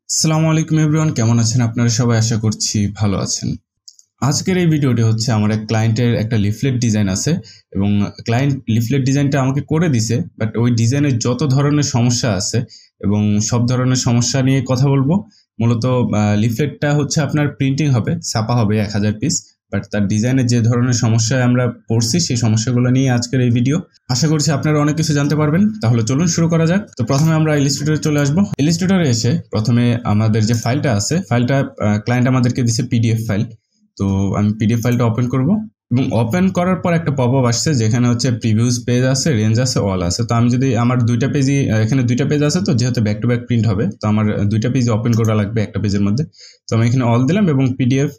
আসসালামু আলাইকুম এভরিওয়ান, কেমন আছেন আপনারা সবাই? আশা করছি ভালো আছেন। আজকের এই ভিডিওটি হচ্ছে আমার এক ক্লায়েন্টের একটা লিফলেট ডিজাইন আছে এবং ক্লায়েন্ট লিফলেট ডিজাইনটা আমাকে করে দিছে, বাট ওই ডিজাইনের যত ধরনের সমস্যা আছে এবং সব ধরনের সমস্যা নিয়ে কথা বলবো। মূলত লিফলেটটা হচ্ছে আপনার প্রিন্টিং হবে, ছাপা হবে 1000 পিস, বাট তার ডিজাইনের যে ধরনের সমস্যায় আমরা পড়ছি সেই সমস্যাগুলো নিয়ে আজকের এই ভিডিও। আশা করছি আপনারা অনেক কিছু জানতে পারবেন। তাহলে চলুন শুরু করা যাক। তো প্রথমে আমরা ইলাস্ট্রেটরে চলে আসবো। ইলাস্ট্রেটরে এসে প্রথমে আমাদের যে ফাইলটা আছে, ফাইলটা ক্লায়েন্ট আমাদেরকে দিছে পিডিএফ ফাইল। তো আমি পিডিএফ ফাইলটা ওপেন করব এবং ওপেন করার পর একটা পপআপ আসছে যেখানে হচ্ছে প্রিভিউস পেজ আছে, রেঞ্জ আছে, অল আছে। তো আমি যদি আমার দুইটা পেজই, এখানে দুইটা পেজ আছে, তো যেহেতু ব্যাক টু ব্যাক প্রিন্ট হবে তো আমার দুইটা পেজ ওপেন করা লাগবে একটা পেজের মধ্যে। তো আমি এখানে অল দিলাম এবং PDF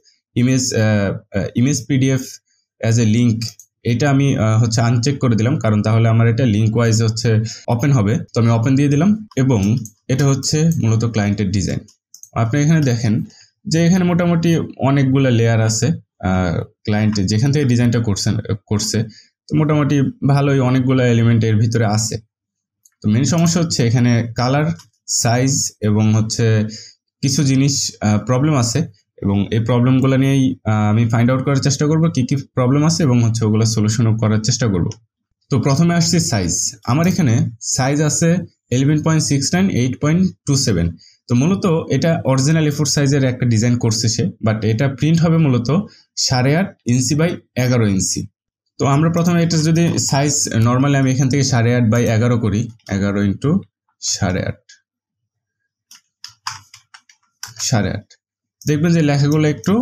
image PDF as a link, এটা আমি হচ্ছে আনচেক করে দিলাম, কারণ তাহলে আমার এটা লিঙ্ক ওয়াইজ হচ্ছে ওপেন হবে। তো আমি ওপেন দিয়ে দিলাম এবং এটা হচ্ছে মূলত ক্লায়েন্টের ডিজাইন। আপনি এখানে দেখেন যে এখানে মোটামুটি অনেকগুলো লেয়ার আছে। ক্লায়েন্ট যেখান থেকে ডিজাইনটা করছে তো মোটামুটি ভালোই অনেকগুলো এলিমেন্ট এর ভিতরে আছে। তো মেন সমস্যা হচ্ছে এখানে কালার, সাইজ এবং হচ্ছে কিছু জিনিস প্রবলেম আছে এবং এই প্রবলেমগুলো নিয়েই আমি ফাইন্ড আউট করার চেষ্টা করব কি কি প্রবলেম আছে এবং হচ্ছে ওগুলো সলিউশনও করার চেষ্টা করব। তো প্রথমে আসছে সাইজ। আমার এখানে সাইজ আছে 11.69, 8.27। তো মূলত এটা অরিজিনাল A4 সাইজের একটা ডিজাইন করছে সে, বাট এটা প্রিন্ট হবে মূলত 8.5 ইঞ্চি বাই 11 ইঞ্চি। তো আমরা প্রথমে এটা যদি সাইজ নর্মালি আমি এখান থেকে 8.5 বাই 11 করি, 11 ইন্টু 8.5, দেখবেন যে লেখাগুলো একটু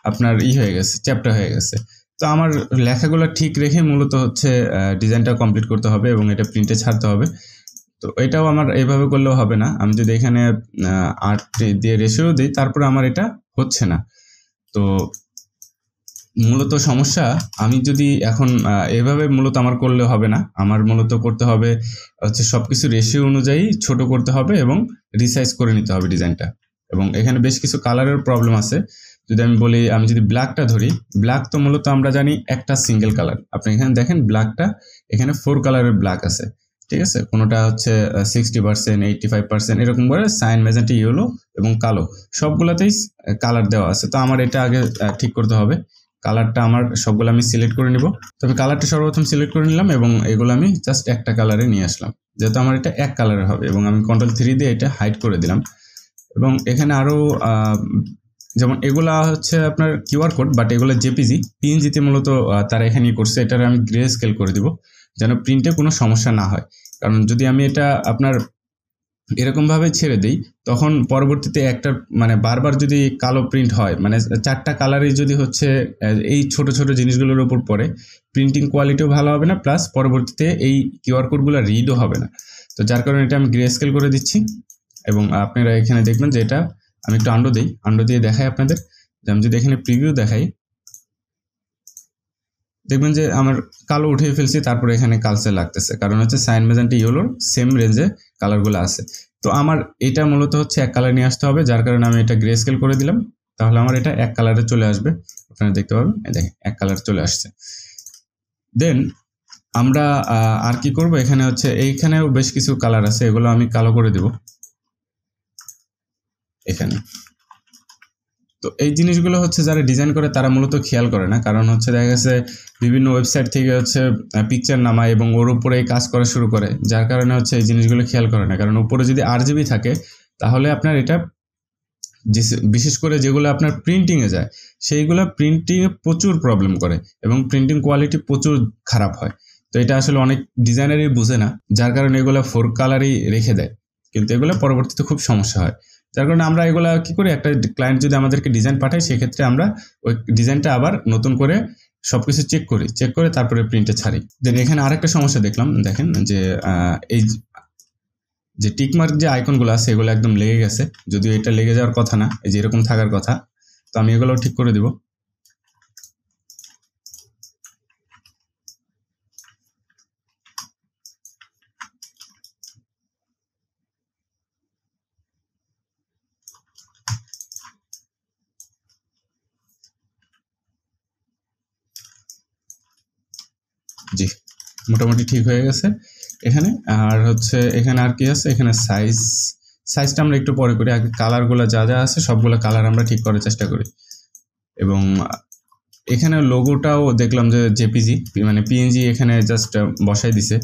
আপনার হয়ে গেছে, চ্যাপ্টার হয়ে গেছে। তো আমার লেখাগুলো ঠিক রেখে মূলত হচ্ছে ডিজাইনটা কমপ্লিট করতে হবে এবং এটা প্রিন্টে ছাড়তে হবে। তো এটাও আমার এইভাবে করলেও হবে না। আমি যদি এখানে 8 দিয়ে রেশিও দিই তারপরে আমার এটা হচ্ছে না। তো মূলত সমস্যা, আমি যদি এখন এভাবে মূলত আমার করলে হবে না। আমার মূলত করতে হবে হচ্ছে সবকিছু রেশিও অনুযায়ী ছোট করতে হবে এবং রিসাইজ করে নিতে হবে ডিজাইনটা। এবং এখানে বেশ কিছু কালারের প্রবলেম আছে। যদি আমি বলি, আমি যদি ব্ল্যাকটা ধরি, ব্ল্যাক তো মূলত আমরা জানি একটা সিঙ্গেল কালার। আপনি এখানে দেখেন ব্ল্যাকটা এখানে 4 কালারের ব্ল্যাক আছে, ঠিক আছে। কোনোটা হচ্ছে 60%, 85% এরকম করে সাইন, ম্যাজেন্টা, ইয়েলো এবং কালো সবগুলোতেই কালার দেওয়া আছে। তো আমার এটা আগে ঠিক করতে হবে। কালারটা আমার সবগুলো আমি সিলেক্ট করে নিব। তবে কালারটা সর্বপ্রথম সিলেক্ট করে নিলাম এবং এগুলো আমি জাস্ট একটা কালারে নিয়ে আসলাম, যেহেতু আমার এটা এক কালারের হবে। এবং আমি Ctrl+3 দিয়ে এটা হাইড করে দিলাম। এবং এখানে আরও যেমন এগুলা হচ্ছে আপনার কিউআর কোড, বাট এগুলো জেপিজি, পিএনজিতে মূলত তারা এখানে করছে। এটার আমি গ্রে স্কেল করে দিব যেন প্রিন্টে কোনো সমস্যা না হয়। কারণ যদি আমি এটা আপনার এরকমভাবে ছেড়ে দিই তখন পরবর্তীতে একটা মানে বারবার যদি কালো প্রিন্ট হয়, মানে 4টা কালারই যদি হচ্ছে এই ছোট ছোট জিনিসগুলোর উপর পড়ে, প্রিন্টিং কোয়ালিটিও ভালো হবে না, প্লাস পরবর্তীতে এই কিউআর কোডগুলো রিডও হবে না। তো যার কারণে এটা আমি গ্রে স্কেল করে দিচ্ছি। এবং আপনারা এখানে দেখবেন যে এটা আমি একটু আন্ডো দিই, আন্ডো দিয়ে দেখাই আপনাদের। যে আমি যদি এখানে প্রিভিউ দেখাই, দেখবেন যে আমার কালো উঠিয়ে ফেলছি, তারপরে এখানে কালচে লাগতেছে, কারণ হচ্ছে সাইন, ম্যাজেন্টা, ইয়েলোর সেম রেঞ্জে কালারগুলো আছে। তো আমার এটা মূলত হচ্ছে এক কালার নিয়ে আসতে হবে, যার কারণে আমি এটা গ্রে স্কেল করে দিলাম। তাহলে আমার এটা এক কালারে চলে আসবে, আপনারা দেখতে পাবেন। এই দেখেন এক কালার চলে আসছে। দেন আমরা আর কি করব, এখানে হচ্ছে এইখানেও বেশ কিছু কালার আছে, এগুলো আমি কালো করে দেব এখানে। তো এই জিনিসগুলো হচ্ছে যারা ডিজাইন করে তারা মূলত খেয়াল করে না, কারণ হচ্ছে দেখা গেছে বিভিন্ন ওয়েবসাইট থেকে হচ্ছে পিকচার নামায় এবং ওর উপরে কাজ করা শুরু করে, যার কারণে হচ্ছে এই জিনিসগুলো খেয়াল করে না। কারণ উপরে যদি RGB থাকে তাহলে আপনার এটা বিশেষ করে যেগুলো আপনার প্রিন্টিংয়ে যায় সেইগুলো প্রিন্টিংয়ে প্রচুর প্রবলেম করে এবং প্রিন্টিং কোয়ালিটি প্রচুর খারাপ হয়। তো এটা আসলে অনেক ডিজাইনারই বুঝে না, যার কারণে এগুলো 4 কালারই রেখে দেয়, কিন্তু এগুলো পরবর্তীতে খুব সমস্যা হয়। যার কারণে আমরা এগুলা কি করি, একটা ক্লায়েন্ট যদি আমাদেরকে ডিজাইন পাঠায় সেক্ষেত্রে আমরা ওই ডিজাইনটা আবার নতুন করে সবকিছু চেক করে তারপরে প্রিন্টে ছাড়ি। দেন এখানে আরেকটা সমস্যা দেখলাম, দেখেন যে এই যে টিকমার্ক যে আইকনগুলো আছে এগুলো একদম লেগে গেছে, যদিও এটা লেগে যাওয়ার কথা না, এই যে এরকম থাকার কথা। তো আমি এগুলো ঠিক করে দিব। জি, মোটামুটি ঠিক হয়ে গেছে এখানে। আর হচ্ছে এখানে আর কি আছে, এখানে সাইজটা আমরা একটু পরে করি, আগে কালারগুলো যা যা আছে সবগুলো কালার আমরা ঠিক করার চেষ্টা করি। এবং এখানে লোগোটাও দেখলাম যে জেপিজি মানে পিএনজি এখানে জাস্ট বসাই দিছে,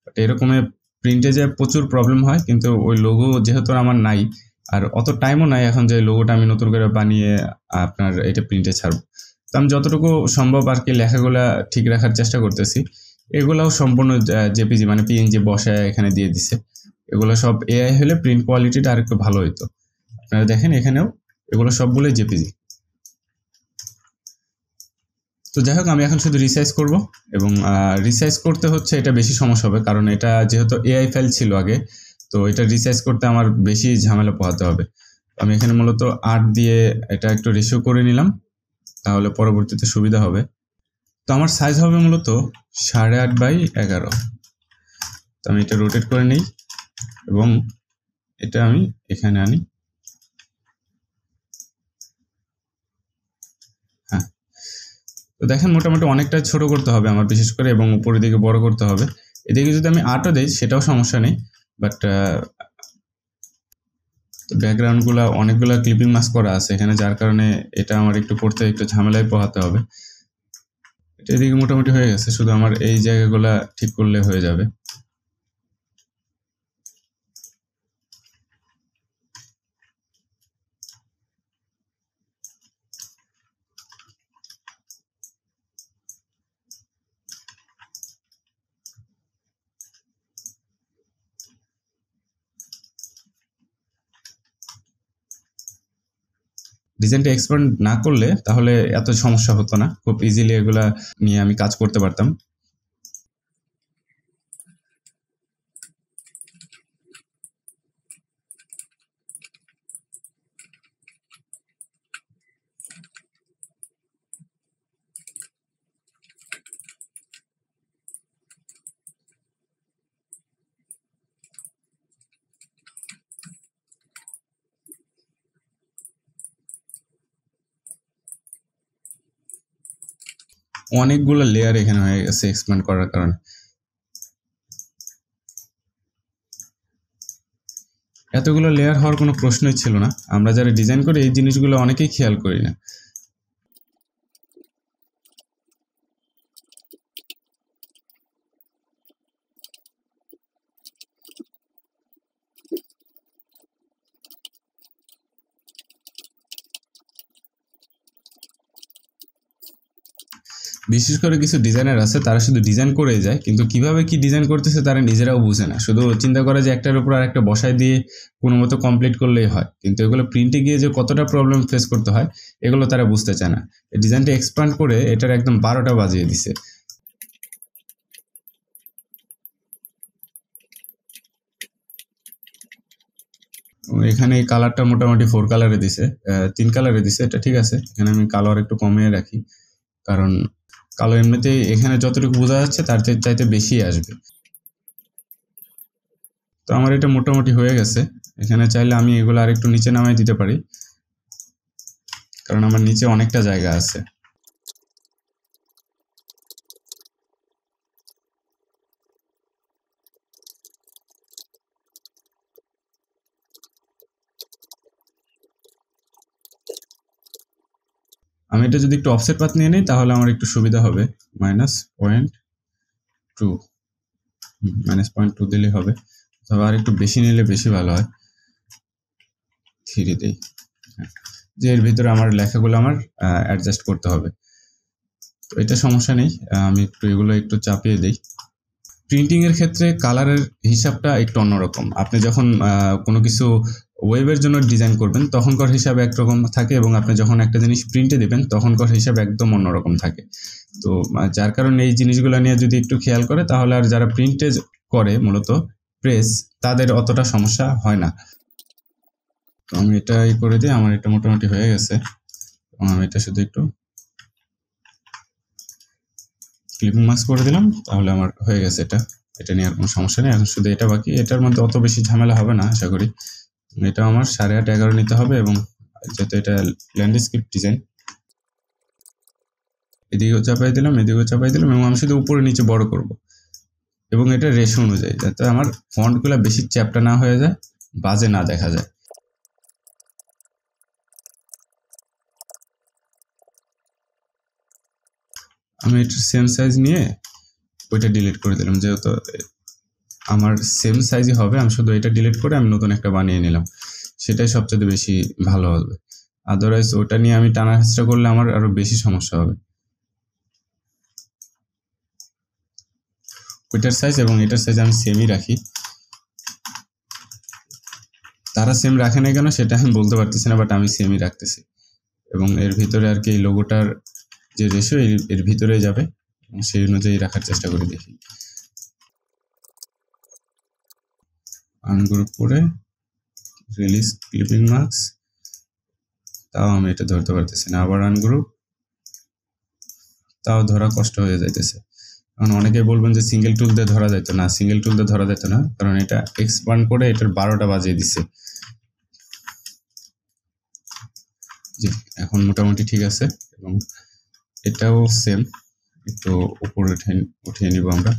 বাট এরকমের প্রিন্টে যে প্রচুর প্রবলেম হয়, কিন্তু ওই লোগো যেহেতু আমার নাই আর অত টাইমও নাই এখন যে লোগোটা আমি নতুন করে বানিয়ে আপনার এটা প্রিন্টে ছাড়বো। তো আমি যতটুকু সম্ভব আর কি লেখাগুলা ঠিক রাখার চেষ্টা করতেছি। এগুলাও সম্পূর্ণ জেপিজি মানে পিএনজি বসায় এখানে দিয়ে দিছে। এগুলো সব এআই হলে প্রিন্ট কোয়ালিটিটা আর একটু ভালো হইতো। আপনারা দেখেন এখানেও এগুলো সবগুলোই জেপিজি। তো যাই হোক, আমি এখন শুধু রিসাইজ করব এবং রিসাইজ করতে হচ্ছে এটা বেশি সমস্যা হবে, কারণ এটা যেহেতু এআই ফাইল ছিল আগে, তো এটা রিসাইজ করতে আমার বেশি ঝামেলা পোহাতে হবে। আমি এখানে মূলত 8 দিয়ে এটা একটু রেশিও করে নিলাম, তাহলে পরবর্তীতে সুবিধা হবে। তো আমার সাইজ হবে মূলত 8.5/11। তো আমি এটা রোটেট করে নিই এবং এটা আমি এখানে আনি। হ্যাঁ, তো দেখেন মোটামুটি অনেকটা ছোট করতে হবে আমার বিশেষ করে, এবং উপরের দিকে বড় করতে হবে। এদিকে যদি আমি 8ও দিই সেটাও সমস্যা নেই, বাট ব্যাকগ্রাউন্ডগুলো অনেকগুলো ক্লিপিং মাস্ক করা আছে এখানে, যার কারণে এটা আমার একটু করতে একটু ঝামেলায় পোহাতে হবে। এটা এদিকে মোটামুটি হয়ে গেছে, শুধু আমার এই জায়গাগুলো ঠিক করলে হয়ে যাবে। ডিজাইনটা এক্সপ্যান্ড না করলে তাহলে এত সমস্যা হতো না, খুব ইজিলি এগুলা নিয়ে আমি কাজ করতে পারতাম। অনেকগুলো লেয়ার এখানে হয়ে গেছে এক্সপ্যান্ড করার কারণে। এতগুলো লেয়ার হওয়ার কোনো প্রশ্নই ছিল না, আমরা যারা ডিজাইন করি এই জিনিসগুলো অনেকেই খেয়াল করি না। বিশেষ করে কিছু ডিজাইনার আছে তারা শুধু ডিজাইন করেই যায়, কিন্তু কিভাবে কি ডিজাইন করতেছে তারা নিজেরাও বুঝে না, শুধু চিন্তা করে যে একটার উপর আরেকটা বসায় দিয়ে কোনো মতো কমপ্লিট করলেই হয়, কিন্তু এগুলো প্রিন্টে গিয়ে যে কতটা প্রবলেম ফেস করতে হয় এগুলো তারা বুঝতে চায় না। এই ডিজাইনটা এক্সপ্যান্ড করে এটার একদম 12টা বাজিয়ে দিছে। এখানে এই কালারটা মোটামুটি 4 কালারে দিছে, 3 কালারে দিছে, এটা ঠিক আছে। এখানে আমি কালার একটু কমিয়ে রাখি, কারণ কালো এমনিতেই এখানে যতটুকু বোঝা যাচ্ছে তার চাইতে বেশি আসবে। তো আমার এটা মোটামুটি হয়ে গেছে। এখানে চাইলে আমি এগুলো আরেকটু নিচে নামাই দিতে পারি, কারণ আমার নিচে অনেকটা জায়গা আছে। আমি এটা যদি একটু অফসেট পাথ নিয়ে নিই তাহলে আমার একটু সুবিধা হবে। -0.2 -0.2 দিলেই হবে, তবে আর একটু বেশি নিলে বেশি ভালো হয়। 3 দেই, যে এর ভিতরে আমার লেখাগুলো আমার অ্যাডজাস্ট করতে হবে। তো এটা সমস্যা নেই, আমি এগুলো একটু চাপিয়ে দিই। প্রিন্টিং এর ক্ষেত্রে কালারের হিসাবটা একটু অন্যরকম। আপনি যখন কোনো কিছু ওয়েবের জন্য ডিজাইন করবেন তখনকার হিসাব একরকম থাকে, এবং আপনি যখন একটা জিনিস প্রিন্টে দেবেন তখনকার হিসাব একদম অন্যরকম থাকে। তো যার কারণে এই জিনিসগুলো নিয়ে যদি একটু খেয়াল করে তাহলে আর যারা প্রিন্টে করে মূলত প্রেস, তাদের অতটা সমস্যা হয় না। তো আমি এটা করে দিই, আমার এটা মোটামুটি হয়ে গেছে, এবং আমি এটা শুধু একটু ক্লিপিং মাস্ক করে দিলাম, তাহলে আমার হয়ে গেছে। এটা নিয়ে আর কোনো সমস্যা নেই। এখন শুধু এটা বাকি, এটার মধ্যে অত বেশি ঝামেলা হবে না আশা করি। এটা আমার 8.5-11 নিতে হবে, এবং যেহেতু এটা ল্যান্ডস্কেপ ডিজাইন, এদিকেও চাপাই দিলাম, এদিকেও চাপাই দিলাম, এবং আমি শুধু উপরে নিচে বড় করব, এবং এটা রেশিও অনুযায়ী, যাতে আমার ফন্টগুলো বেশি চ্যাপ্টা না হয়ে যায়, বাজে না দেখা যায়। আমি এটা সেম সাইজ নিয়ে ওইটা ডিলিট করে দিলাম, যেহেতু আমার সেম সাইজই হবে, আমি শুধু এটা ডিলিট করে আমি নতুন একটা বানিয়ে নিলাম, সেটাই সবচেয়ে বেশি ভালো হবে। আদারওয়াইজ ওটা নিয়ে আমি টানা হেঁচড়া করলে আমার আরো বেশি সমস্যা হবে। ওইটার সাইজ এবং এটার সাইজ আমি সেমই রাখি। তারা সেম রাখে না কেন সেটা আমি বলতে পারতেছি না, বাট আমি সেমই রাখতেছি। এবং এর ভিতরে আর কি এই লোগোটার যে রেশিও এর ভিতরে যাবে, সেই অনুযায়ী রাখার চেষ্টা করে দেখি। আনগ্রুপ করে রিলিজ ক্লিপিং মার্কস, তাও আমি এটা ধরতে পারতেছি না। আবার আনগ্রুপ, তাও ধরা কষ্ট হয়ে যাইতেছে। কারণ অনেকে বলবেন যে সিঙ্গেল টুল দিয়ে ধরা যেত না, সিঙ্গেল টুল দিয়ে ধরা যেত না, কারণ এটা এক্সপান্ড করে এটার 12টা বাজিয়ে দিচ্ছে। জি, এখন মোটামুটি ঠিক আছে। এবং এটাও সেম, একটু উপরে উঠিয়ে নিব আমরা।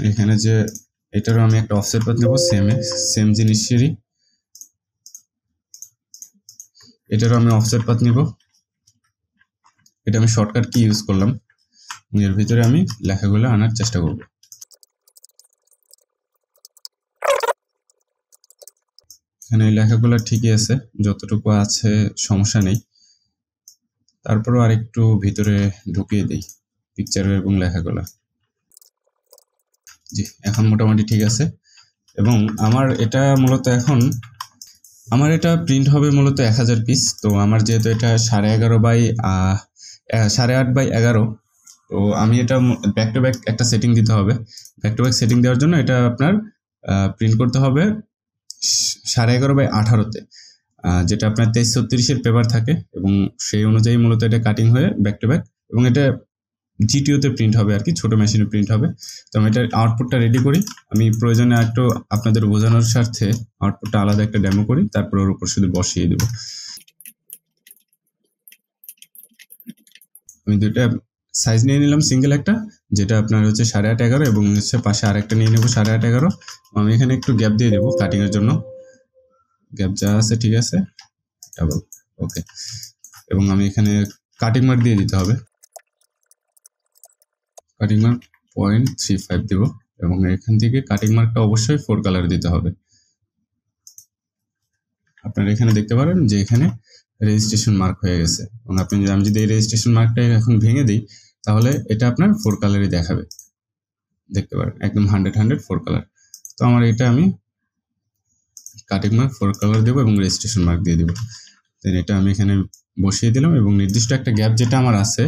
এখানে যে এটারও আমি একটা অফসেট পাত নেব, সেম জিনিসেরই এটারও আমি অফসেট পাত নিব। এটা আমি শর্টকাট কি ইউজ করলাম, এর ভিতরে আমি লেখাগুলো আনার চেষ্টা করব। এখানে এই লেখাগুলো ঠিকই আছে, যতটুকু আছে সমস্যা নেই। তারপরও আরেকটু ভিতরে ঢুকিয়ে দিই পিকচার এবং লেখাগুলো। জি, এখন মোটামুটি ঠিক আছে। এবং আমার এটা মূলত এখন আমার এটা প্রিন্ট হবে মূলত 1000 পিস। তো আমার যেহেতু এটা 8.5 বাই 11, তো আমি এটা ব্যাক টু ব্যাক একটা সেটিং দিতে হবে। ব্যাক টু ব্যাক সেটিং দেওয়ার জন্য এটা আপনার প্রিন্ট করতে হবে 11.5 বাই 18-তে, যেটা আপনার 2336-এর পেপার থাকে, এবং সেই অনুযায়ী মূলত এটা কাটিং হয়ে ব্যাক টু ব্যাক, এবং এটা জিটিওতে প্রিন্ট হবে আর কি, ছোট মেশিনে প্রিন্ট হবে। তো আমি এটার আউটপুটটা রেডি করি। আমি প্রয়োজনে একটু আপনাদের বোঝানোর স্বার্থে আউটপুটটা আলাদা একটা ডেমো করি, তারপর ওর উপর শুধু বসিয়ে দেব। আমি দুইটা সাইজ নিয়ে নিলাম, সিঙ্গেল একটা, যেটা আপনার হচ্ছে 8.5-11, এবং হচ্ছে পাশে আরেকটা নিয়ে নেবো 8.5-11। আমি এখানে একটু গ্যাপ দিয়ে দেবো কাটিং এর জন্য, গ্যাপ যা আছে ঠিক আছে, ডাবল, ওকে। এবং আমি এখানে কাটিং মার্ক দিয়ে দিতে হবে, কাটিং মার্ক 0.35 দেব, এবং এখান থেকে কাটিং মার্কটা অবশ্যই 4 কালার দিতে হবে। আপনারা এখানে দেখতে পারেন যে এখানে রেজিস্ট্রেশন মার্ক হয়ে গেছে, এবং আমি যদি এই রেজিস্ট্রেশন মার্কটা এখন ভেঙে দিই, তাহলে এটা আপনার 4 কালারই দেখাবে, দেখতে পারেন একদম 100 4 কালার। তো আমার এটা আমি কাটিং মার্ক 4 কালার দেবো এবং রেজিস্ট্রেশন মার্ক দিয়ে দেবো। দেন এটা আমি এখানে বসিয়ে দিলাম, এবং নির্দিষ্ট একটা গ্যাপ যেটা আমার আছে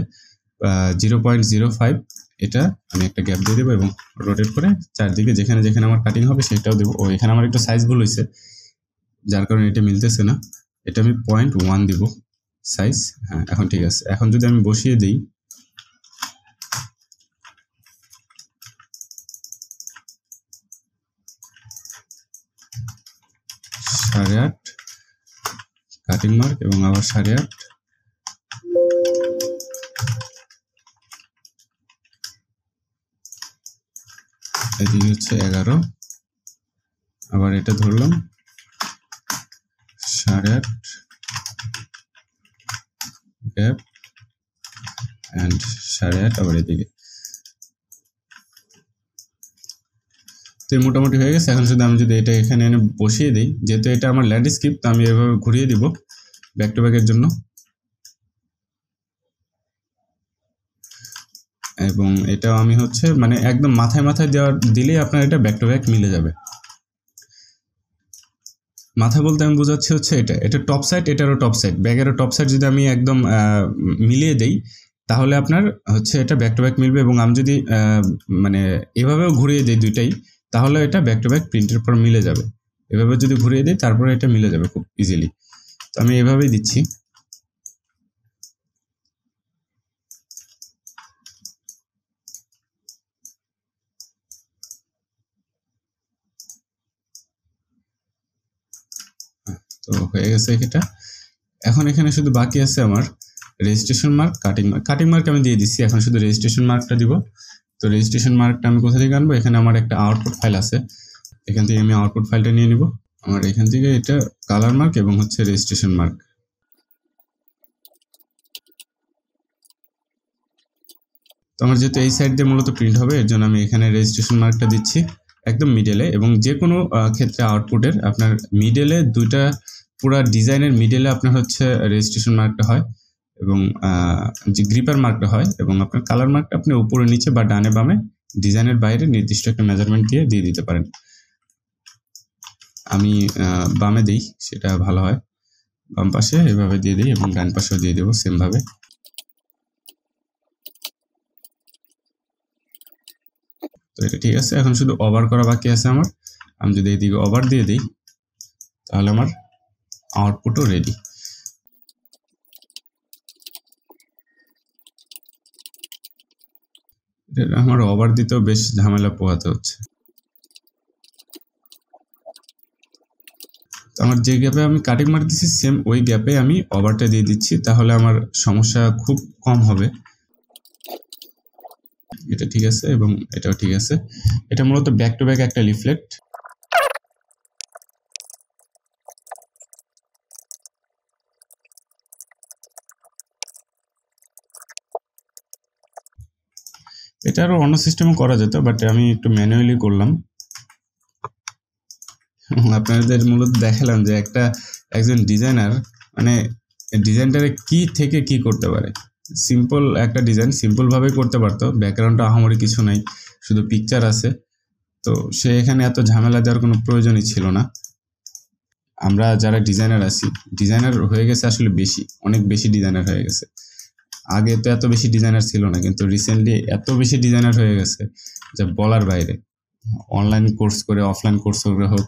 0.05, এটা আমি একটা গ্যাপ দিয়ে দেবো, এবং রোটেট করে চারদিকে যেখানে যেখানে আমার কাটিং হবে সেটাও দেবো। ও এখানে আমার একটু সাইজ ভুল হয়েছে, যার কারণে এটা মিলতেছে না, এটা আমি 0.1 দিব সাইজ। হ্যাঁ, এখন ঠিক আছে। এখন যদি আমি বসিয়ে দিই, সাড়ে 8 কাটিং মার্ক, এবং আবার 8.5, এদিকে হচ্ছে 11, আবার এটা ধরলাম 8.5 গ্যাপ অ্যান্ড 8.5 আবার এদিকে। তো মোটামুটি হয়ে গেছে। এখন শুধু আমি যদি এটা এখানে এনে বসিয়ে দিই, যেহেতু এটা আমার ল্যান্ডস্কেপ, তো আমি এভাবে ঘুরিয়ে দিব ব্যাক টু ব্যাকের জন্য, এবং এটাও আমি হচ্ছে মানে একদম মাথায় মাথায় দিলেই আপনার এটা ব্যাক টু ব্যাক মিলে যাবে। মাথা বলতে আমি বোঝাচ্ছি হচ্ছে এটা টপ সাইড, এটারও টপ সাইড, ব্যাগেরও টপ সাইড যদি আমি একদম মিলিয়ে দেই, তাহলে আপনার হচ্ছে এটা ব্যাক টু ব্যাক মিলবে। এবং আমি যদি মানে এভাবেও ঘুরিয়ে দিই দুইটাই, তাহলে এটা ব্যাক টু ব্যাক প্রিন্টের পর মিলে যাবে। এভাবে যদি ঘুরিয়ে দিই, তারপরে এটা মিলে যাবে খুব ইজিলি। তো আমি এভাবেই দিচ্ছি। তো হয়ে গেছে এটা। এখন এখানে শুধু বাকি আছে আমার রেজিস্ট্রেশন মার্ক, কাটিং মার্ক আমি দিয়ে দিচ্ছি, এখন শুধু রেজিস্ট্রেশন মার্কটা দিব। তো রেজিস্ট্রেশন মার্কটা আমি কোথা থেকে আনবো? এখানে আমার একটা আউটপুট ফাইল আছে, এখান থেকে আমি আউটপুট ফাইলটা নিয়ে নিব। আমার এখান থেকে এটা কালার মার্ক এবং হচ্ছে রেজিস্ট্রেশন মার্ক। তো আমার যেহেতু এই সাইড দিয়ে মূলত প্রিন্ট হবে, এর জন্য আমি এখানে রেজিস্ট্রেশন মার্কটা দিচ্ছি একদম মিডলে। এবং যে কোনো ক্ষেত্রে আউটপুটের আপনার মিডলে দুইটা, পুরো ডিজাইনের মিডলে আপনার হচ্ছে রেজিস্ট্রেশন মার্কটা হয় এবং যে গ্রিপার মার্কটা হয়, এবং আপনার কালার মার্কটা আপনি উপরে নিচে বা ডানে বামে ডিজাইনের বাইরে নির্দিষ্ট একটা মেজারমেন্ট দিয়ে দিতে পারেন। আমি বামে দিই, সেটা ভালো হয়। বাম পাশে এভাবে দিয়ে দিই এবং ডান পাশেও দিয়ে দেবো সেমভাবে। তো এটা ঠিক আছে, এখন শুধু ওভার করা বাকি আছে আমার। আমি যদি এইদিকে ওভার দিয়ে দিই তাহলে আমার আউটপুটও রেডি। আমার ওভার দিতেও বেশ ঝামেলা পোহাতে হচ্ছে। আমার যে গ্যাপে আমি কাটিং মার্ক দিচ্ছি সেম ওই গ্যাপে আমি ওভারটা দিয়ে দিচ্ছি, তাহলে আমার সমস্যা খুব কম হবে। এটা ঠিক আছে এবং এটাও ঠিক আছে। এটা মূলত ব্যাক টু ব্যাক একটা লিফলেট। এটা আরো অন্য সিস্টেমে করা যেত, বাট আমি একটু ম্যানুয়ালি করলাম। আপনাদের মূলত দেখালাম যে একজন ডিজাইনার মানে ডিজাইনটারে কি থেকে কি করতে পারে। সিম্পল একটা ডিজাইন সিম্পল ভাবে করতে পারতো, ব্যাকগ্রাউন্ডটা আহামরি কিছু নাই, শুধু পিকচার আছে। তো সে এখানে এত ঝামেলা দেওয়ার কোনো প্রয়োজনই ছিল না। আমরা যারা ডিজাইনার আছি, ডিজাইনার হয়ে গেছে আসলে অনেক বেশি ডিজাইনার হয়ে গেছে। আগে তো এত বেশি ডিজাইনার ছিল না, কিন্তু রিসেন্টলি এত বেশি ডিজাইনার হয়ে গেছে যা বলার বাইরে। অনলাইন কোর্স করে, অফলাইন কোর্স করে হোক,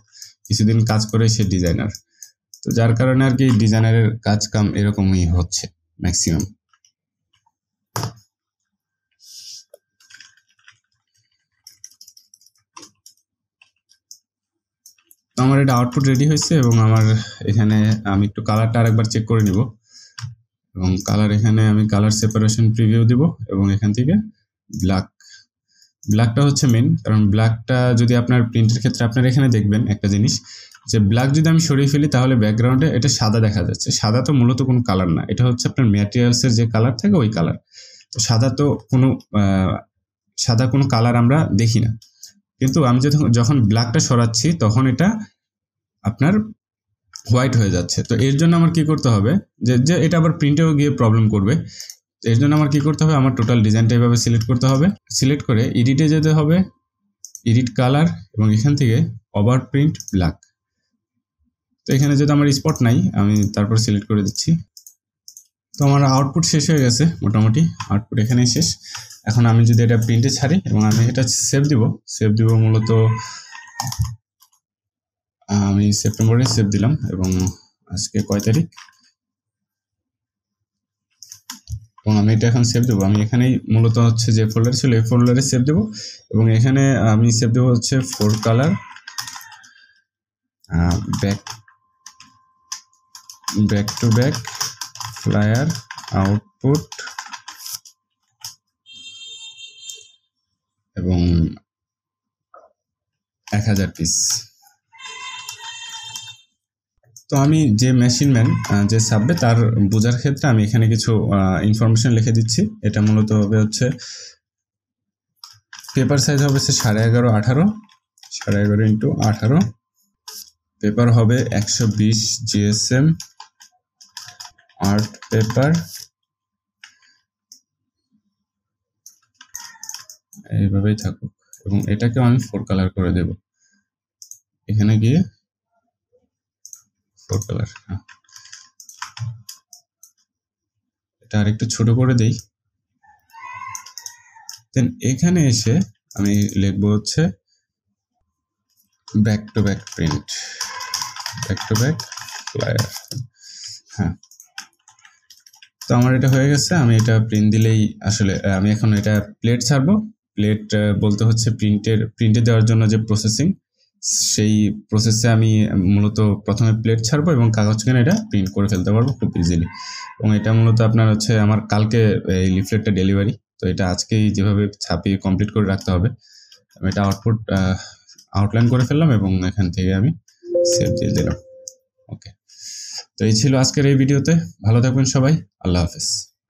কিছুদিন কাজ করে সে ডিজাইনার। তো যার কারণে আর কি ডিজাইনারের কাজ কাম এরকমই হচ্ছে ম্যাক্সিমাম। আমার এটা আউটপুট রেডি হয়েছে এবং আমার এখানে আমি একটু কালারটা আরেকবার চেক করে নিব। এবং কালার এখানে আমি কালার সেপারেশন প্রিভিউ দিব এবং এখান থেকে ব্ল্যাকটা হচ্ছে মেন, কারণ ব্ল্যাকটা যদি আপনার প্রিন্টের ক্ষেত্রে আপনারা এখানে দেখবেন একটা জিনিস, যে ব্ল্যাক যদি আমি সরিয়ে ফেলি তাহলে ব্যাকগ্রাউন্ডে এটা সাদা দেখা যাচ্ছে। সাদা তো মূলত কোনো কালার না, এটা হচ্ছে আপনার ম্যাটেরিয়ালসের যে কালার থাকে ওই কালার। তো সাদা কোনো কালার আমরা দেখি না, কিন্তু আমি যখন ব্ল্যাকটা সরাচ্ছি তখন এটা আপনার হোয়াইট হয়ে যাচ্ছে। তো এর জন্য আমার কি করতে হবে, যে এটা আবার প্রিন্টেও গিয়ে প্রবলেম করবে। এর জন্য আমার কি করতে হবে, আমার টোটাল ডিজাইনটা এভাবে সিলেক্ট করতে হবে। সিলেক্ট করে এডিটে যেতে হবে, এডিট কালার, এবং এখান থেকে ওভার প্রিন্ট ব্ল্যাক। তো এখানে যদি আমার স্পট নাই, আমি তারপর সিলেক্ট করে দিচ্ছি। তো আমার আউটপুট শেষ হয়ে গেছে, মোটামুটি আউটপুট এখানেই শেষ। এখন আমি যদি এটা প্রিন্টে ছাড়ি এবং আমি এটা সেভ দিব মূলত আমি সেপ্টেম্বরে সেভ দিলাম এবং আজকে কয় তারিখ, এবং আমি এটা এখন সেভ দেবো। আমি এখানেই মূলত হচ্ছে যে ফোল্ডার ছিল এই ফোল্ডারে সেভ দেবো এবং এখানে আমি সেভ দেবো হচ্ছে 4 colour back to back flyer output এবং 1000 পিস। তো আমি যে মেশিন ম্যান যে সাববে তার বোঝার ক্ষেত্রে আমি এখানে কিছু ইনফরমেশন লিখে দিচ্ছি। এটা মূলত হবে হচ্ছে পেপার সাইজ হবে 11.5 18 11.5 ইন্টু 18, পেপার হবে 120 GSM আর্ট পেপার, এইভাবেই থাকুক। এবং এটাকে আমি 4 কালার করে দেব, এখানে গিয়ে 4 কালার। এটা আর একটু ছোট করে দেই। দেন এখানে এসে আমি লিখবো হচ্ছে back to back print, back to back flyer. হ্যাঁ, তো আমার এটা হয়ে গেছে। আমি এটা প্রিন্ট দিলেই আসলে আমি এখন এটা প্লেট ছাড়বো। প্লেট বলতে হচ্ছে প্রিন্টে দেওয়ার জন্য যে প্রসেসিং, সেই প্রসেসে আমি মূলত প্রথমে প্লেট ছাড়বো এবং কাগজ কেনে এটা প্রিন্ট করে ফেলতে পারবো খুব ইজিলি। এবং এটা মূলত আপনার হচ্ছে আমার কালকে এই লিফলেটটা ডেলিভারি, তো এটা আজকেই যেভাবে ছাপিয়ে কমপ্লিট করে রাখতে হবে। আমি এটা আউটলাইন করে ফেললাম এবং এখান থেকে আমি সেভ দিয়ে দিলাম। ওকে, তো এই ছিল আজকের এই ভিডিওতে। ভালো থাকবেন সবাই, আল্লাহ হাফেজ।